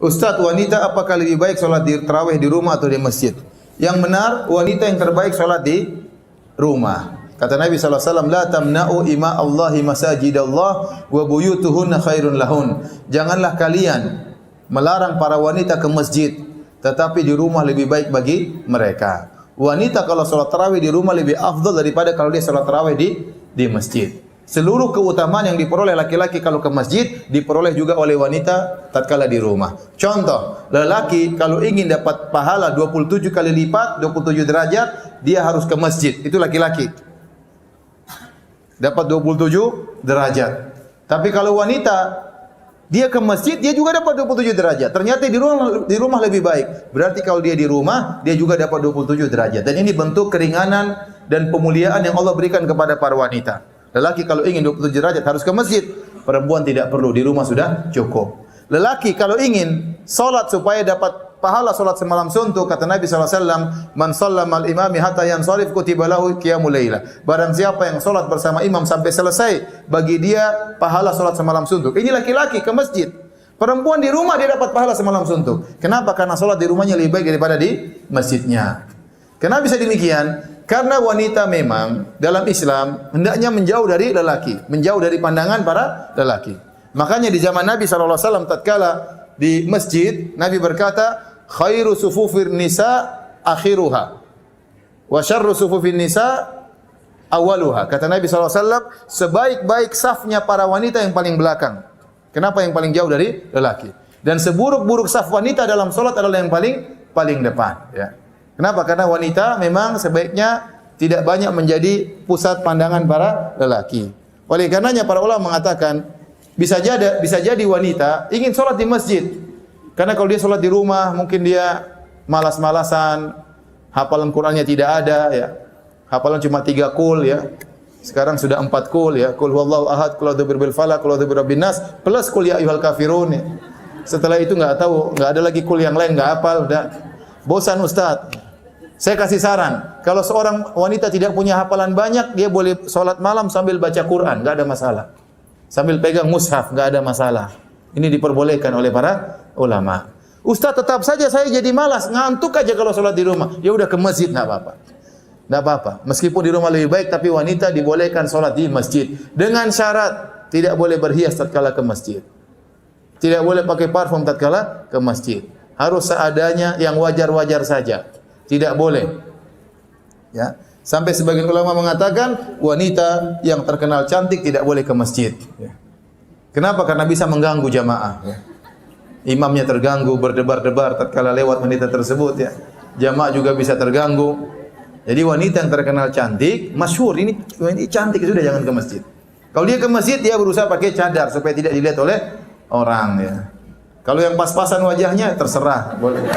Ustaz, wanita apakah lebih baik sholat di tarawih di rumah atau di masjid? Yang benar, wanita yang terbaik sholat di rumah. Kata Nabi SAW, la tamna'u ima Allahi masajidallah wa buyutuhunna khairun lahun. Janganlah kalian melarang para wanita ke masjid, tetapi di rumah lebih baik bagi mereka. Wanita kalau sholat tarawih di rumah lebih afdal daripada kalau dia sholat tarawih di masjid. Seluruh keutamaan yang diperoleh laki-laki kalau ke masjid diperoleh juga oleh wanita tatkala di rumah. Contoh, lelaki kalau ingin dapat pahala 27 kali lipat, 27 derajat, dia harus ke masjid. Itu laki-laki. Dapat 27 derajat. Tapi kalau wanita dia ke masjid, dia juga dapat 27 derajat. Ternyata di rumah lebih baik. Berarti kalau dia di rumah, dia juga dapat 27 derajat. Dan ini bentuk keringanan dan pemuliaan yang Allah berikan kepada para wanita. Lelaki kalau ingin 27 derajat harus ke masjid. Perempuan tidak perlu, di rumah sudah cukup. Lelaki kalau ingin salat supaya dapat pahala salat semalam suntuk, kata Nabi SAW, man shallama al-imami hatta yansarif kutiba lahu qiyamul lailah. Barang siapa yang salat bersama imam sampai selesai, bagi dia pahala salat semalam suntuk. Ini laki-laki ke masjid. Perempuan di rumah dia dapat pahala semalam suntuk. Kenapa? Karena salat di rumahnya lebih baik daripada di masjidnya. Kenapa bisa demikian? Karena wanita memang dalam Islam hendaknya menjauh dari lelaki, menjauh dari pandangan para lelaki. Makanya di zaman Nabi SAW tatkala di masjid, Nabi berkata, khairu sufufir nisa akhiruha wa syarru sufufin nisa awaluha. Kata Nabi SAW, sebaik-baik safnya para wanita yang paling belakang. Kenapa yang paling jauh dari lelaki? Dan seburuk-buruk saf wanita dalam salat adalah yang paling depan, ya. Kenapa? Karena wanita memang sebaiknya tidak banyak menjadi pusat pandangan para lelaki. Oleh karenanya para ulama mengatakan bisa jadi wanita ingin sholat di masjid. Karena kalau dia sholat di rumah mungkin dia malas-malasan, hafalan Qur'annya tidak ada, ya. Hafalan cuma 3 qul, ya. Sekarang sudah 4 qul, ya. Qul huwallahu ahad, qul a'udzu birabbil falaq, qul a'udzu birabbin nas, plus qul ya ayyuhal kafirun. Ya. Setelah itu enggak tahu, enggak ada lagi qul yang lain, enggak hafal, udah bosan Ustaz. Saya kasih saran, kalau seorang wanita tidak punya hafalan banyak, dia boleh sholat malam sambil baca Quran, enggak ada masalah. Sambil pegang mushaf, enggak ada masalah. Ini diperbolehkan oleh para ulama. Ustaz, tetap saja saya jadi malas, ngantuk aja kalau sholat di rumah. Ya udah ke masjid, enggak apa-apa. Enggak apa-apa. Meskipun di rumah lebih baik, tapi wanita dibolehkan sholat di masjid. Dengan syarat, tidak boleh berhias tatkala ke masjid. Tidak boleh pakai parfum tatkala ke masjid. Harus seadanya, yang wajar-wajar saja. Tidak boleh. Ya. Sampai sebagian ulama mengatakan wanita yang terkenal cantik tidak boleh ke masjid. Ya. Kenapa? Karena bisa mengganggu jamaah. Ya. Imamnya terganggu, berdebar-debar tatkala lewat wanita tersebut. Ya. Jamaah juga bisa terganggu. Jadi wanita yang terkenal cantik, masyhur ini cantik, sudah jangan ke masjid. Kalau dia ke masjid, dia berusaha pakai cadar supaya tidak dilihat oleh orang. Ya. Kalau yang pas-pasan wajahnya terserah, boleh.